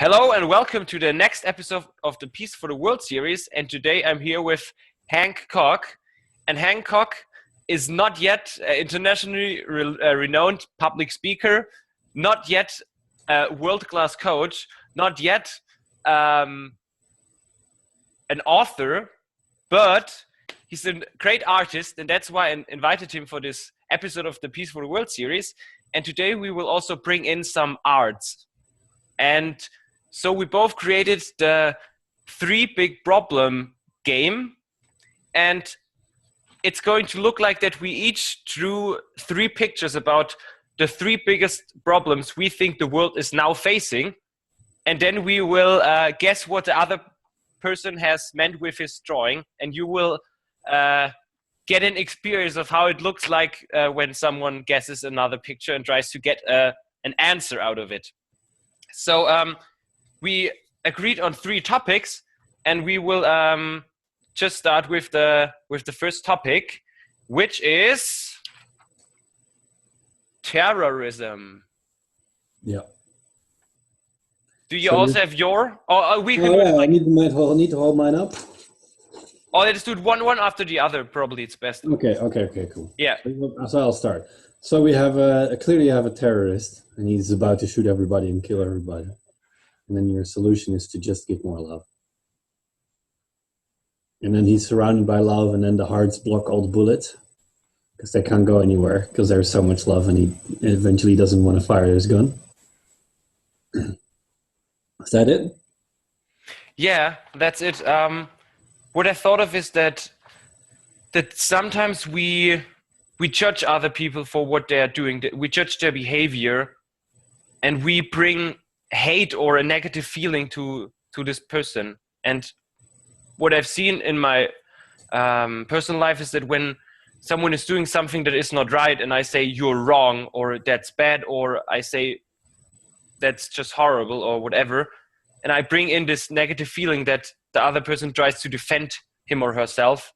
Hello and welcome to the next episode of the Peace for the World series. And today I'm here with Henk Kok. And Henk Kok is not yet an internationally renowned public speaker, not yet a world-class coach, not yet an author, but he's a great artist. And that's why I invited him for this episode of the Peace for the World series. And today we will also bring in some arts. And so we both created the Three Big Problem game, and it's going to look like that we each drew three pictures about the three biggest problems we think the world is now facing, and then we will guess what the other person has meant with his drawing, and you will get an experience of how it looks like when someone guesses another picture and tries to get an answer out of it. So we agreed on three topics, and we will just start with the first topic, which is terrorism. Yeah. Do you also have your? Or we can. I need to hold mine up. Oh, let's do it one after the other. Probably it's best. Okay, cool. Yeah. So I'll start. So we have clearly you have a terrorist, and he's about to shoot everybody and kill everybody. And then your solution is to just give more love. And then he's surrounded by love, and then the hearts block all the bullets because they can't go anywhere because there's so much love, and he eventually doesn't want to fire his gun. Is that it? Yeah, that's it. What I thought of is that sometimes we judge other people for what they are doing. We judge their behavior, and we bring hate or a negative feeling to this person. And what I've seen in my personal life is that when someone is doing something that is not right, and I say you're wrong, or that's bad, or I say that's just horrible, or whatever, and I bring in this negative feeling that the other person tries to defend him or herself,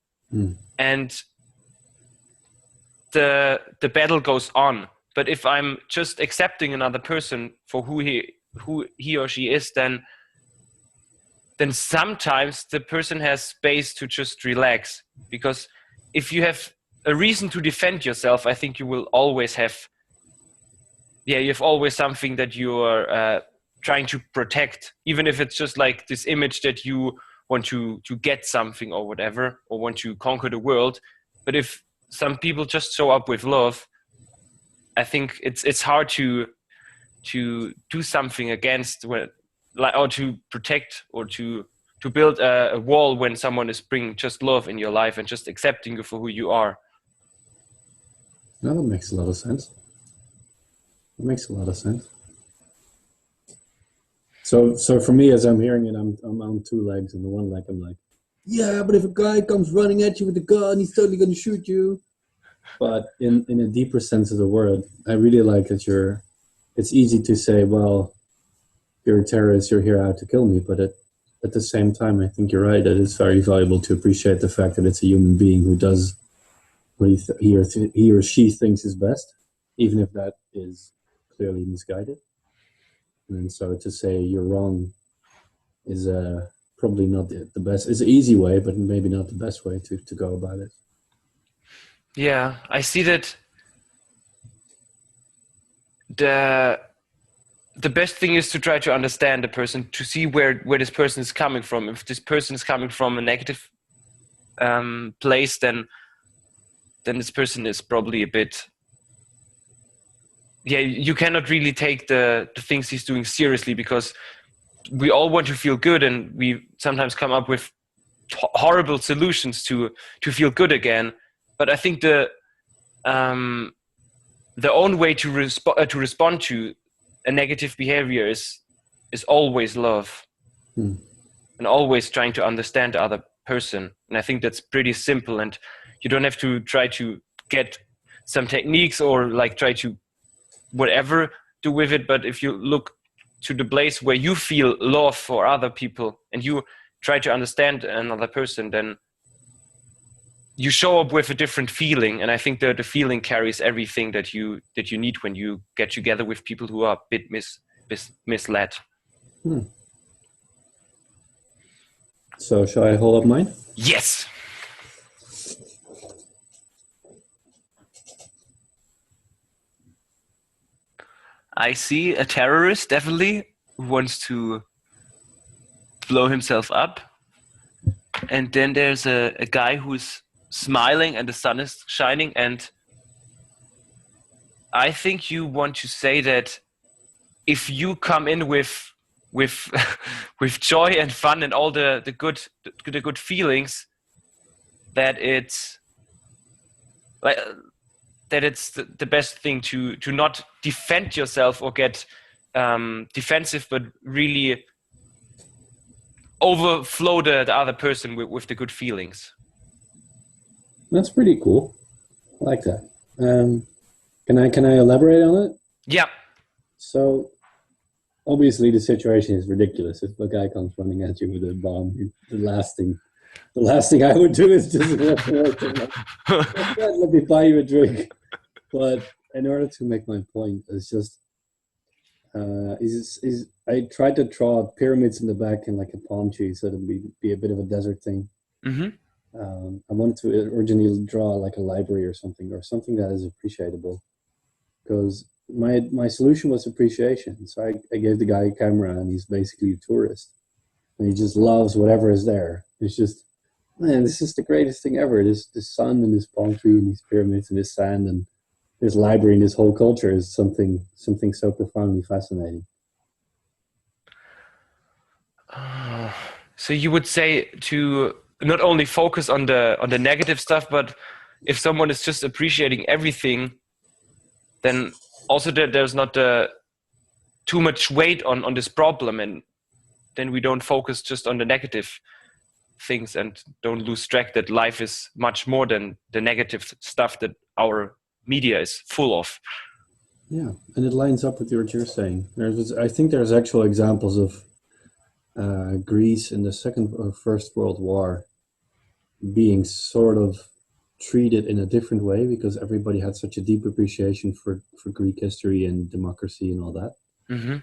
and the battle goes on. But if I'm just accepting another person for who he or she is, then sometimes the person has space to just relax. Because if you have a reason to defend yourself, I think you will always have, you have always something that you are trying to protect, even if it's just like this image that you want to get something or whatever, or want to conquer the world. But if some people just show up with love, I think it's hard to do something against, or to protect, or to build a wall when someone is bringing just love in your life and just accepting you for who you are. No, that makes a lot of sense. It makes a lot of sense. So for me, as I'm hearing it, I'm on two legs, and the one leg I'm like, yeah, but if a guy comes running at you with a gun, he's totally going to shoot you. But in a deeper sense of the word, I really like that it's easy to say, well, you're a terrorist, you're here out to kill me. But at the same time, I think you're right, that it's very valuable to appreciate the fact that it's a human being who does what he or she thinks is best, even if that is clearly misguided. And so to say you're wrong is probably not the best. It's an easy way, but maybe not the best way to go about it. Yeah, I see that the best thing is to try to understand the person, to see where this person is coming from. If this person is coming from a negative place, then this person is probably a bit, you cannot really take the things he's doing seriously, because we all want to feel good, and we sometimes come up with horrible solutions to feel good again. But I think the own way to respond to a negative behavior is always love, and always trying to understand the other person. And I think that's pretty simple, and you don't have to try to get some techniques or like try to whatever do with it. But if you look to the place where you feel love for other people, and you try to understand another person, then you show up with a different feeling. And I think that the feeling carries everything that you need when you get together with people who are a bit misled. Hmm. So shall I hold up mine? Yes. I see a terrorist definitely who wants to blow himself up. And then there's a guy who's smiling and the sun is shining. And I think you want to say that if you come in with with joy and fun and all the good feelings, that it's like that it's the best thing to not defend yourself or get defensive, but really overflow the other person with the good feelings. That's pretty cool. I like that. Can I elaborate on it? Yeah. So obviously the situation is ridiculous. If a guy comes running at you with a bomb, the last thing I would do is just walk away from him. Let me buy you a drink. But in order to make my point, it's just I tried to draw pyramids in the back and like a palm tree, so it'd be a bit of a desert thing. Mm-hmm. I wanted to originally draw like a library or something that is appreciable, because my solution was appreciation. So I gave the guy a camera, and he's basically a tourist, and he just loves whatever is there. It's just, man, this is the greatest thing ever. This sun and this palm tree and these pyramids and this sand and this library and this whole culture is something so profoundly fascinating. So you would say to not only focus on the negative stuff, but if someone is just appreciating everything, then also there's not too much weight on this problem, and then we don't focus just on the negative things and don't lose track that life is much more than the negative stuff that our media is full of. Yeah, and it lines up with what you're saying. I think there's actual examples of Greece in the Second or First World War being sort of treated in a different way because everybody had such a deep appreciation for Greek history and democracy and all that. Mm-hmm.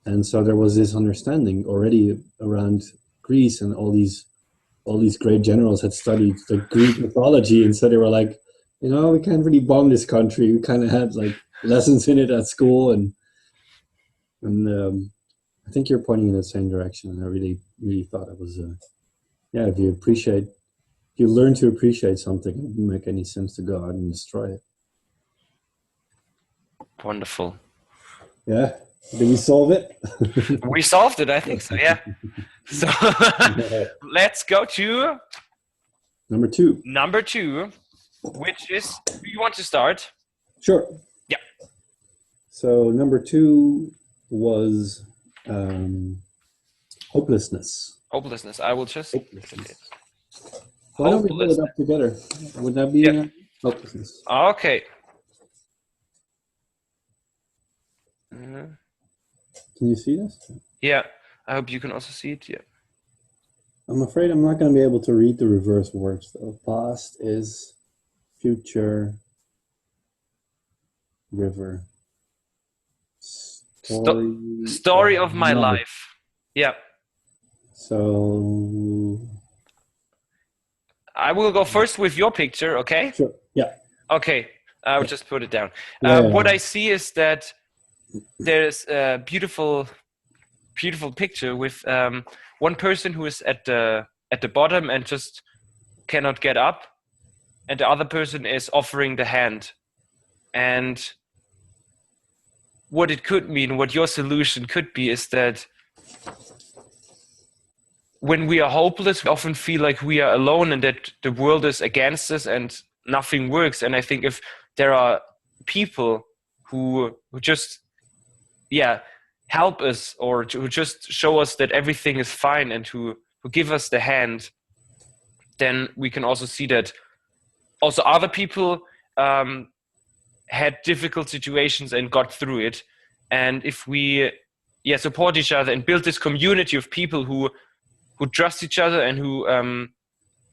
And so there was this understanding already around Greece, and all these great generals had studied the Greek mythology, and so they were like, we can't really bomb this country. We kind of had like lessons in it at school, and I think you're pointing in the same direction. And I really, really thought it was, if you learn to appreciate something, it wouldn't make any sense to go out and destroy it. Wonderful. Yeah. Did we solve it? We solved it, I think so, yeah. So let's go to number two. Number two, which is, do you want to start? Sure. Yeah. So number two was hopelessness. Hopelessness. I will just. Why don't we put it up together? Would that be hopelessness? Okay. Can you see this? Yeah. I hope you can also see it. Yeah. I'm afraid I'm not going to be able to read the reverse words though. Past is future, river. Story of my life. Yeah. So I will go first with your picture, okay? Sure. Yeah. Okay. I will just put it down. Yeah. What I see is that there's a beautiful picture with one person who is at the bottom and just cannot get up, and the other person is offering the hand. And what it could mean, what your solution could be, is that when we are hopeless, we often feel like we are alone and that the world is against us and nothing works. And I think if there are people who just help us, or who just show us that everything is fine, and who give us the hand, then we can also see that also other people had difficult situations and got through it. And if we support each other and build this community of people who trust each other and who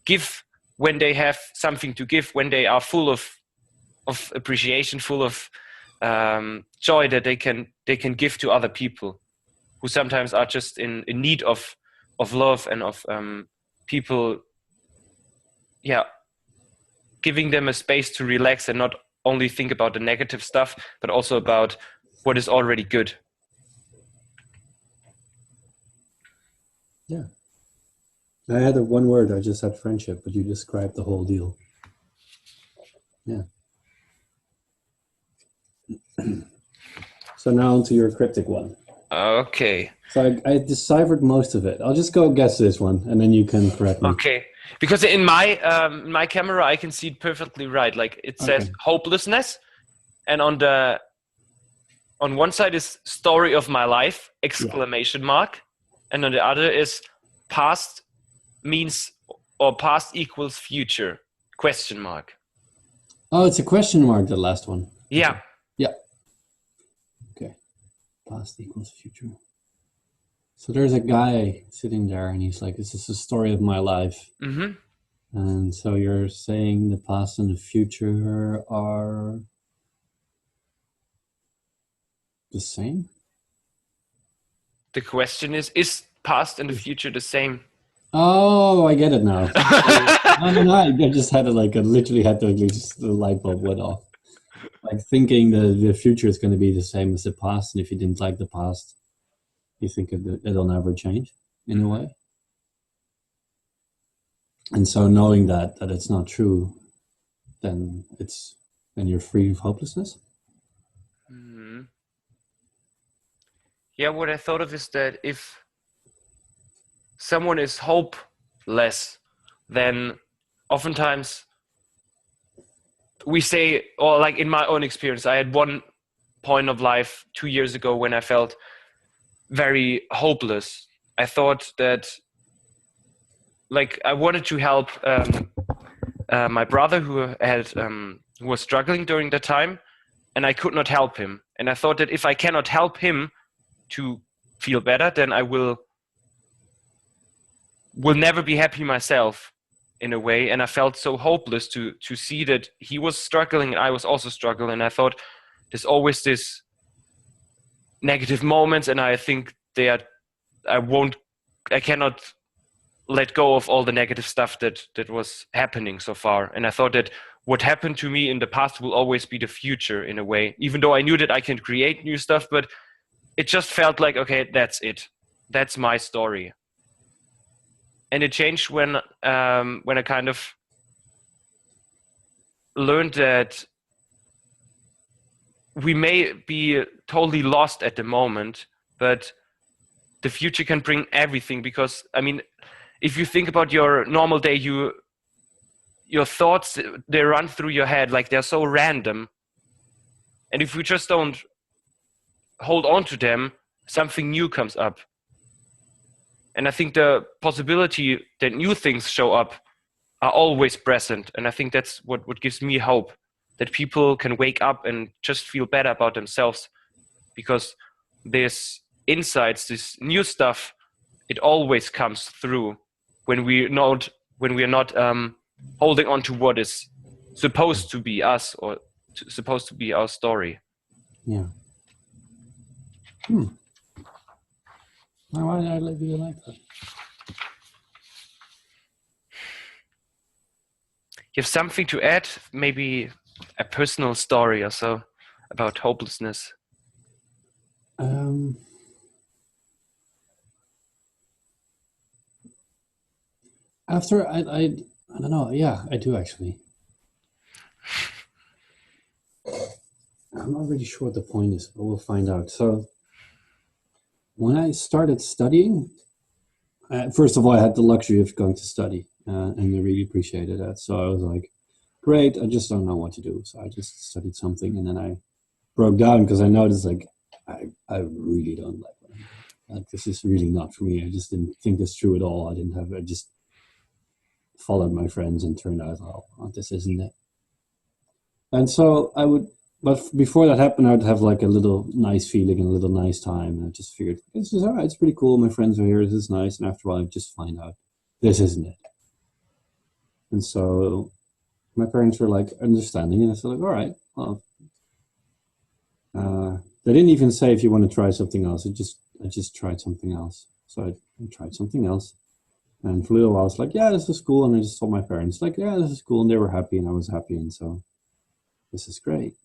give when they have something to give, when they are full of appreciation, full of joy that they can give to other people who sometimes are just in need of love and of people, giving them a space to relax and not only think about the negative stuff, but also about what is already good. Yeah. I had one word, I just had friendship, but you described the whole deal. Yeah. So now onto your cryptic one. Okay. So I deciphered most of it. I'll just go guess this one, and then you can correct me. Okay. Because in my camera, I can see it perfectly right. Like it says hopelessness, and on one side is story of my life, exclamation mark, and on the other is past means, or past equals future, question mark. Oh, it's a question mark, the last one. Yeah. Okay. Yeah. Okay. Past equals future. So there's a guy sitting there and he's like, this is the story of my life. Mm-hmm. And so you're saying the past and the future are the same? The question is past and the future the same? Oh, I get it now. No, I just had to literally had to just the light bulb went off. Like thinking the future is going to be the same as the past, and if you didn't like the past, you think it'll never change in a way. And so knowing that it's not true, then you're free of hopelessness. Mm-hmm. Yeah, what I thought of is that if someone is hopeless, then oftentimes we say, or like in my own experience, I had one point of life 2 years ago when I felt very hopeless. I thought that, like, I wanted to help my brother who was struggling during that time, and I could not help him. And I thought that if I cannot help him to feel better, then I will never be happy myself in a way. And I felt so hopeless to see that he was struggling and I was also struggling. And I thought there's always this negative moments, and I think I cannot let go of all the negative stuff that was happening so far. And I thought that what happened to me in the past will always be the future in a way, even though I knew that I can create new stuff, but it just felt like, okay, that's it. That's my story. And it changed when I kind of learned that we may be totally lost at the moment, but the future can bring everything. Because, I mean, if you think about your normal day, your thoughts, they run through your head like they're so random. And if we just don't hold on to them, something new comes up. And I think the possibility that new things show up are always present. And I think that's what gives me hope, that people can wake up and just feel better about themselves, because this insights, this new stuff, it always comes through when we are not holding on to what is supposed to be us, or supposed to be our story. Yeah. Why did I let you like that? You have something to add? Maybe a personal story or so about hopelessness? After I don't know. Yeah, I do actually. I'm not really sure what the point is, but we'll find out. So when I started studying, first of all, I had the luxury of going to study, and I really appreciated that. So I was like, great, I just don't know what to do. So I just studied something, and then I broke down because I noticed, like, I really don't like what I'm doing. Like, this is really not for me. I just didn't think this through at all. I just followed my friends and turned out, oh, this isn't it. And so but before that happened, I'd have like a little nice feeling and a little nice time. And I just figured, this is all right, it's pretty cool. My friends are here, this is nice. And after a while, I just find out, this isn't it. And so my parents were like understanding, and I said, like, all right, well, they didn't even say if you want to try something else. I just tried something else. So I tried something else. And for a little while, I was like, yeah, this is cool. And I just told my parents, like, yeah, this is cool. And they were happy and I was happy. And so this is great.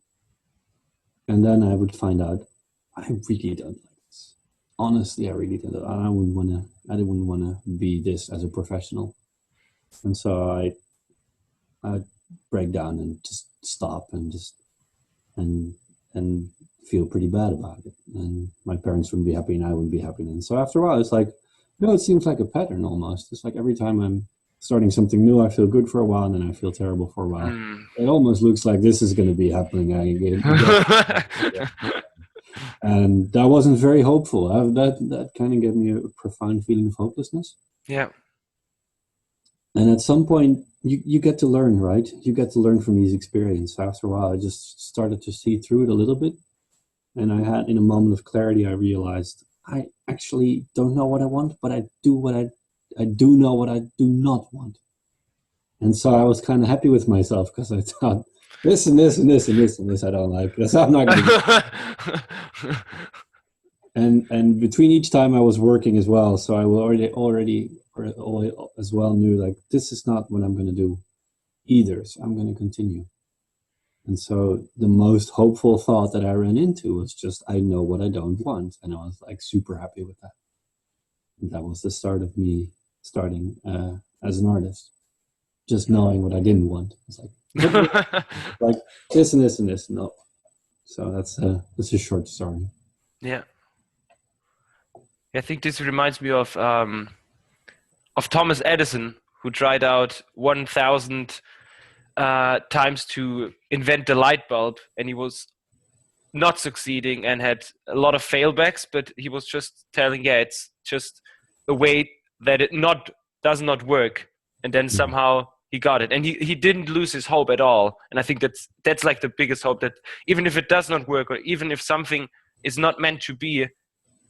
And then I would find out, I really don't like this. Honestly, I really don't. I wouldn't want to be this as a professional. And so I'd break down and just stop and and feel pretty bad about it. And my parents wouldn't be happy and I wouldn't be happy. And so after a while, it's like, it seems like a pattern almost. It's like every time I'm starting something new, I feel good for a while and then I feel terrible for a while. It almost looks like this is going to be happening again. And that wasn't very hopeful. That kind of gave me a profound feeling of hopelessness. Yeah. And at some point, you get to learn, right? You get to learn from these experiences. After a while, I just started to see through it a little bit. And I had, in a moment of clarity, I realized I actually don't know what I want, but I do know what I do not want. And so I was kind of happy with myself because I thought this and this and this and this and this I don't like. So I'm not going to do it. And between each time I was working as well, so I already as well knew like this is not what I'm going to do either. So I'm going to continue. And so the most hopeful thought that I ran into was just, I know what I don't want. And I was like super happy with that. And that was the start of me starting as an artist. Just knowing what I didn't want. It's like this and this and this. No. So that's a short story. Yeah. I think this reminds me of Thomas Edison, who tried out 1,000 times to invent the light bulb, and he was not succeeding and had a lot of failbacks, but he was just telling, yeah, it's just a way that it does not work, and then somehow he got it, and he didn't lose his hope at all. And I think that's like the biggest hope, that even if it does not work, or even if something is not meant to be,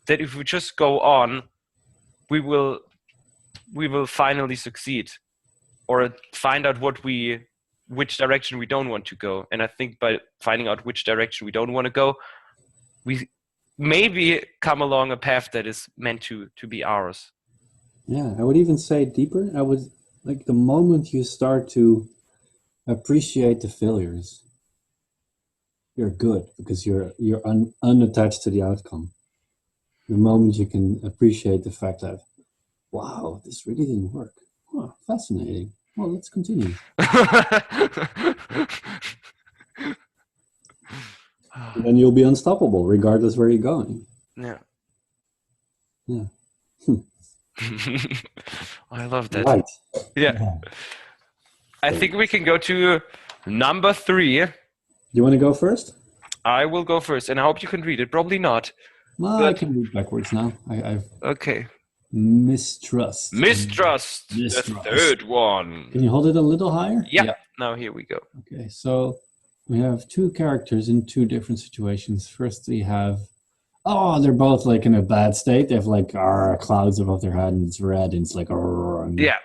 that if we just go on, we will finally succeed, or find out which direction we don't want to go. And I think by finding out which direction we don't want to go, we maybe come along a path that is meant to be ours. Yeah, I would even say deeper. I would like the moment you start to appreciate the failures, you're good because you're unattached to the outcome. The moment you can appreciate the fact that, wow, this really didn't work. Oh, fascinating. Well, let's continue. And then you'll be unstoppable, regardless where you're going. Yeah. Yeah. I love that. Right. Yeah. I think we can go to number 3. You want to go first? I will go first, and I hope you can read it. Probably not. Well, I can read backwards now. Okay. Mistrust. Mistrust. The third one. Can you hold it a little higher? Yeah. Now here we go. Okay, so we have 2 characters in 2 different situations. First, we have, they're both like in a bad state. They have like clouds above their head, and it's red, and it's like, and yeah.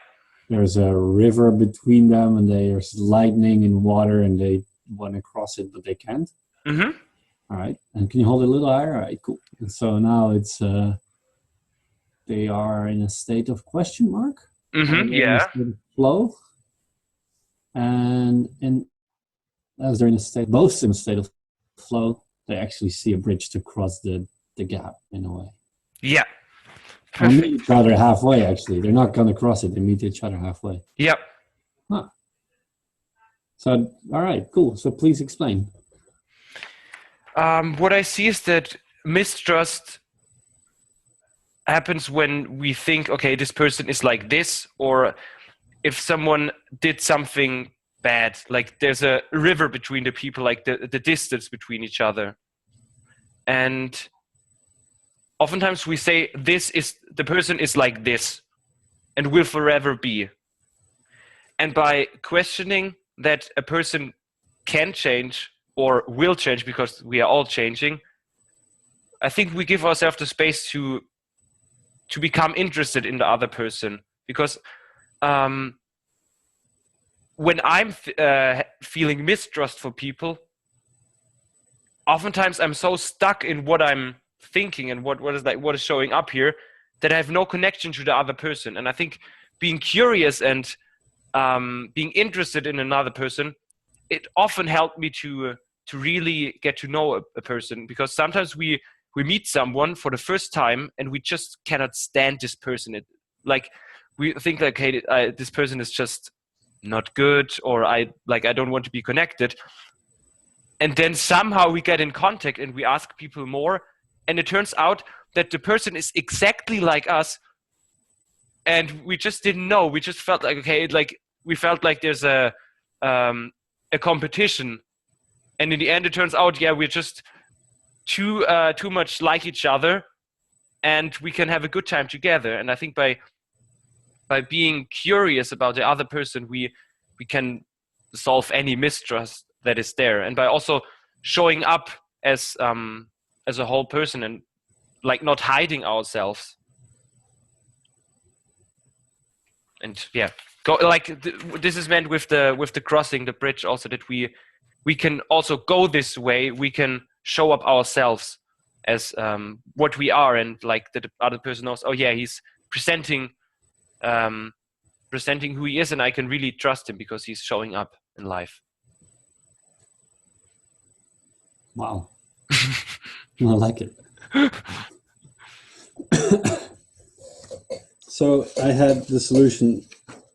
There's a river between them, and there's lightning and water, and they want to cross it, but they can't. Mm-hmm. All right, and can you hold it a little higher? All right, cool. And so now it's they are in a state of question mark. Mm-hmm. Yeah. Flow, and as they're both in a state of flow, they actually see a bridge to cross the gap in a way. Yeah. They meet each other halfway. Actually, they're not going to cross it. They meet each other halfway. Yep. Huh. So, all right, cool. So, please explain. What I see is that mistrust happens when we think, okay, this person is like this, or if someone did something bad, like there's a river between the people, like the distance between each other. And oftentimes we say the person is like this and will forever be. And by questioning that a person can change or will change, because we are all changing, I think we give ourselves the space to become interested in the other person. Because when I'm feeling mistrust for people, oftentimes I'm so stuck in what I'm thinking and what is showing up here, that I have no connection to the other person. And I think being curious and being interested in another person, it often helped me to really get to know a person, because sometimes we meet someone for the first time and we just cannot stand this person. We think like, hey, this person is just not good, or I don't want to be connected. And then somehow we get in contact and we ask people more, and it turns out that the person is exactly like us, and we just didn't know. We just felt like, okay, we felt like there's a competition, and in the end it turns out, yeah, we're just too much like each other, and we can have a good time together. And I think by being curious about the other person, we can solve any mistrust that is there, and by also showing up as a whole person, and like not hiding ourselves. And yeah, this is meant with the crossing the bridge also, that we can also go this way. We can show up ourselves as what we are, and like the other person knows, oh yeah, he's presenting who he is, and I can really trust him because he's showing up in life. Wow. I like it. So I had the solution.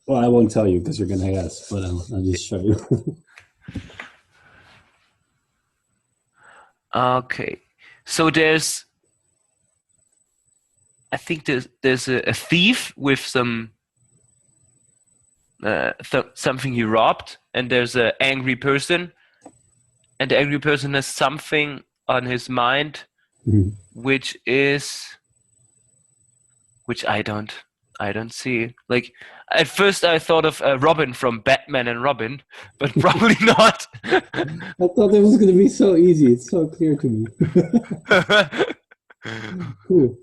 Well, I won't tell you because you're going to guess, but I'll just show you. Okay. So I think there's a thief with some something he robbed, and there's an angry person, and the angry person has something on his mind, which I don't see. Like, at first I thought of Robin from Batman and Robin, but probably not. I thought it was going to be so easy. It's so clear to me. Cool.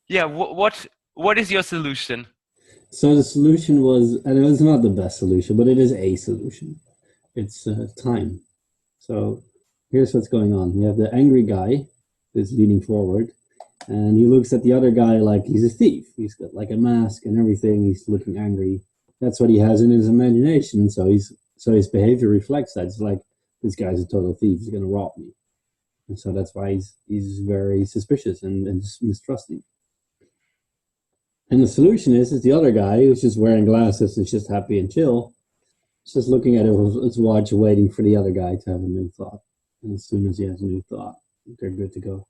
Yeah. What is your solution? So the solution was, and it was not the best solution, but it is a solution. It's time. So here's what's going on. You have the angry guy who's leaning forward, and he looks at the other guy like he's a thief. He's got like a mask and everything. He's looking angry. That's what he has in his imagination. So his behavior reflects that. It's like, this guy's a total thief. He's going to rob me. And so that's why he's very suspicious and mistrusting. And the solution is the other guy who's just wearing glasses, is just happy and chill. He's just looking at his watch, waiting for the other guy to have a new thought. And as soon as he has a new thought, they're good to go.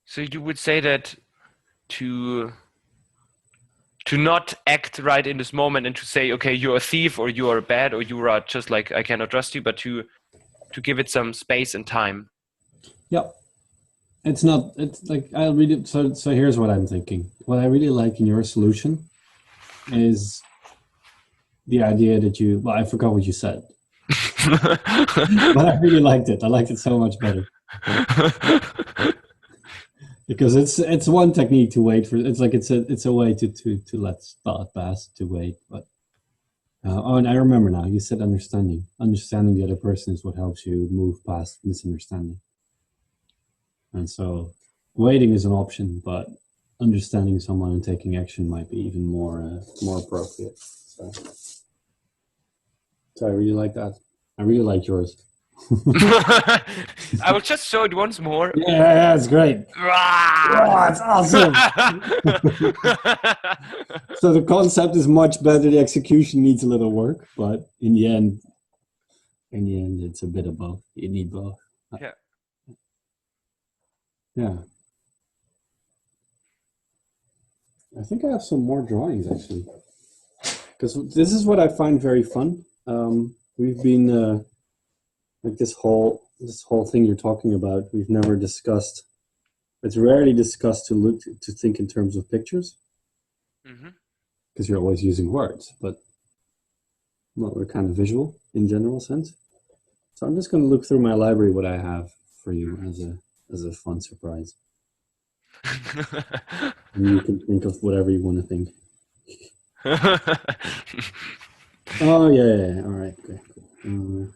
So you would say that to not act right in this moment and to say, okay, you're a thief, or you are bad, or you are just like, I cannot trust you, but to give it some space and time. Yep. It's like, I'll read it. So here's what I'm thinking. What I really like in your solution is the idea that I forgot what you said. But I really liked it. I liked it so much better. Because it's one technique to wait for. It's like it's a way to let thought pass, to wait. But and I remember now. You said understanding. Understanding the other person is what helps you move past misunderstanding. And so, waiting is an option, but understanding someone and taking action might be even more appropriate. So I really like that. I really like yours. I will just show it once more. Yeah, it's great. Oh, it's awesome. So the concept is much better. The execution needs a little work, but in the end, it's a bit of both. You need both. Yeah. Yeah. I think I have some more drawings actually, because this is what I find very fun. We've been like this whole thing you're talking about. We've never discussed. It's rarely discussed to think in terms of pictures, because you're always using words. But we're kind of visual in general sense. So I'm just going to look through my library what I have for you as a fun surprise. And you can think of whatever you want to think. Oh yeah. All right. Okay. Cool.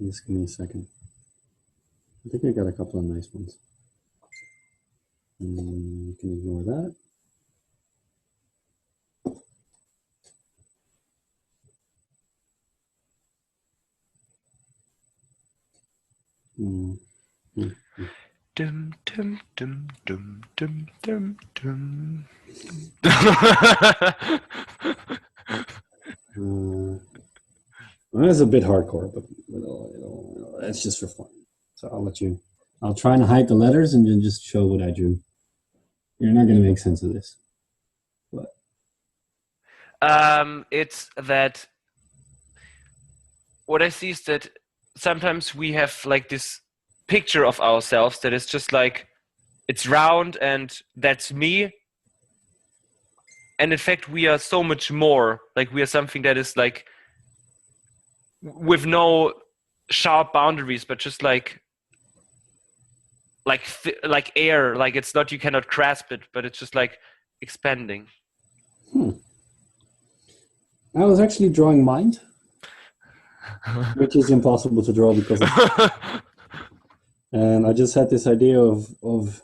Just give me a second. I think I got a couple of nice ones. You can ignore that. Mm. Dum, dum, dum, dum, dum, dum, dum. Well, it's a bit hardcore, but it's just for fun. So I'll try and hide the letters and then just show what I drew. You're not going to make sense of this. But It's that what I see is that sometimes we have like this picture of ourselves that is just like it's round and that's me. And in fact, we are so much more. Like we are something that is like with no sharp boundaries, but just like air. Like it's not, you cannot grasp it, but it's just like expanding. I was actually drawing mind, which is impossible to draw because and I just had this idea of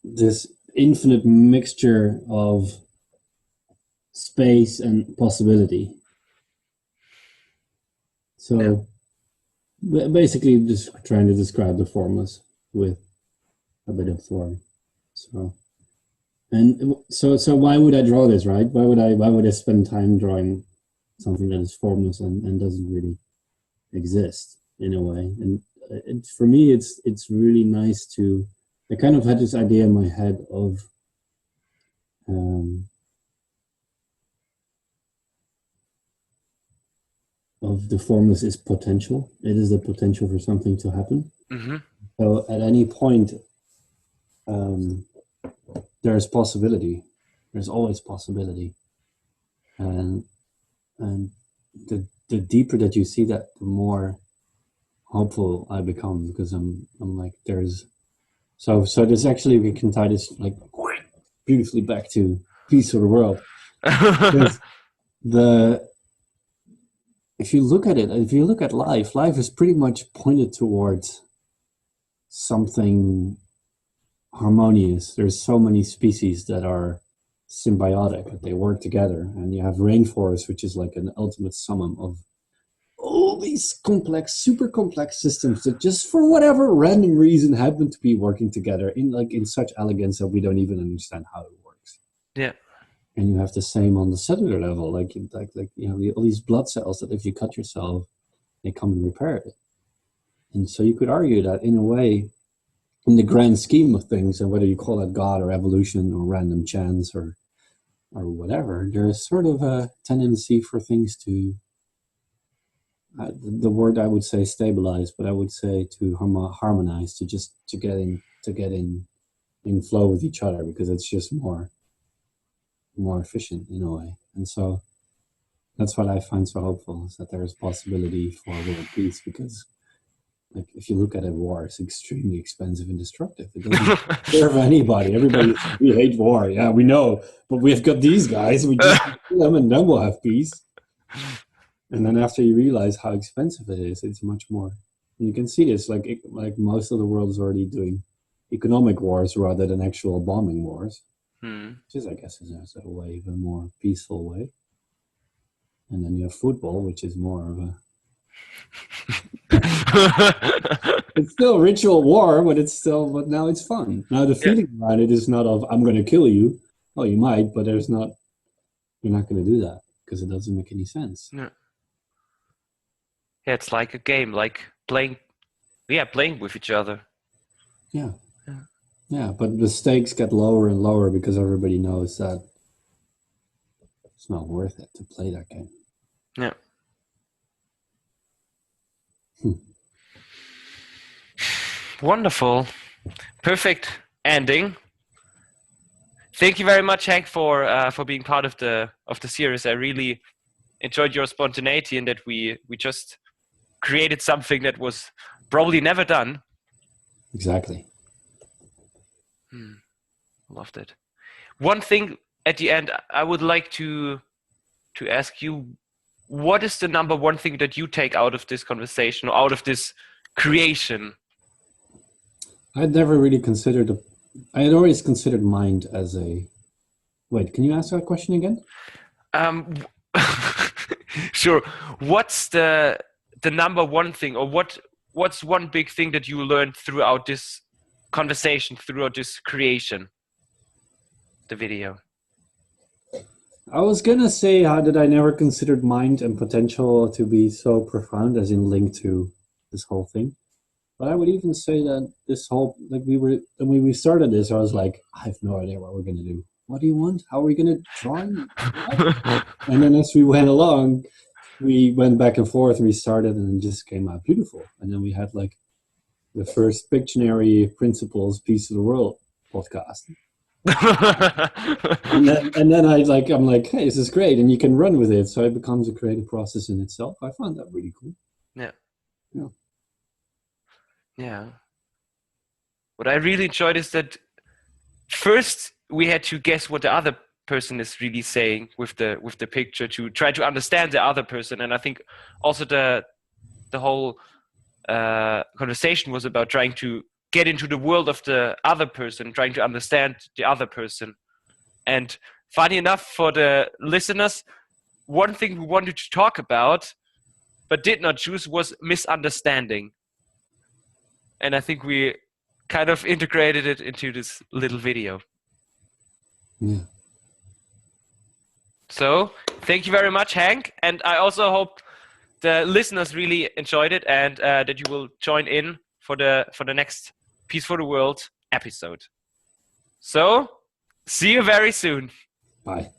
this infinite mixture of space and possibility. So basically just trying to describe the formless with a bit of form. So why would I draw this, right? Why would I spend time drawing something that is formless and doesn't really exist in a way? And for me, it's really nice to. I kind of had this idea in my head of the formless is potential. It is the potential for something to happen. Mm-hmm. So at any point, there's possibility. There's always possibility, and the deeper that you see that, the more hopeful I become, because I'm like there's so there's actually, we can tie this like beautifully back to Peace of the World. If you look at life is pretty much pointed towards something harmonious. There's so many species that are symbiotic, that they work together, and you have rainforests, which is like an ultimate summum of all these super complex systems that just for whatever random reason happen to be working together in such elegance that we don't even understand how it works. Yeah. And you have the same on the cellular level, like you know, all these blood cells that if you cut yourself, they come and repair it. And so you could argue that in a way, in the grand scheme of things, and whether you call it God or evolution or random chance or whatever, there's sort of a tendency for things to, the word I would say stabilize, but I would say to harmonize, to get in flow with each other, because it's just more efficient in a way. And so that's what I find so hopeful, is that there is possibility for world peace, because like if you look at a war, it's extremely expensive and destructive. It doesn't serve anybody. Everybody, we hate war. Yeah, we know, but we've got these guys. We just kill them, and then we'll have peace. And then after you realize how expensive it is, it's much more. And you can see this, like most of the world is already doing economic wars rather than actual bombing wars, which is, I guess, is a way, even more peaceful way. And then you have football, which is more of a it's still ritual war, but now it's fun. Now the feeling around it is not of I'm going to kill you. Oh, you might, but you're not going to do that because it doesn't make any sense. Yeah, it's like a game, like playing with each other. Yeah, but the stakes get lower and lower because everybody knows that it's not worth it to play that game. Yeah. Wonderful. Perfect ending. Thank you very much, Henk, for being part of the series. I really enjoyed your spontaneity, and that we just created something that was probably never done. Exactly. Love that. One thing at the end, I would like to ask you, what is the number one thing that you take out of this conversation or out of this creation? I'd never really considered I had always considered mind as a. Wait, can you ask that question again? Sure. What's the number one thing, or what's one big thing that you learned throughout this conversation, throughout this creation, the video? I was gonna say, how did I never considered mind and potential to be so profound, as in linked to this whole thing. But I would even say that this whole, like, when we started this, I was like, I have no idea what we're gonna do. What do you want? How are we gonna try? And then as we went along, we went back and forth, and we started, and it just came out beautiful. And then we had like the first Pictionary Principles Piece of the World podcast. and then I'm like, hey, this is great, and you can run with it, so it becomes a creative process in itself. I found that really cool. Yeah. What I really enjoyed is that first we had to guess what the other person is really saying with the picture, to try to understand the other person. And I think also the whole conversation was about trying to get into the world of the other person, trying to understand the other person. And funny enough, for the listeners, one thing we wanted to talk about but did not choose was misunderstanding. And I think we kind of integrated it into this little video. Yeah. So thank you very much, Henk. And I also hope the listeners really enjoyed it, and that you will join in for the next Peace for the World episode. So see you very soon. Bye.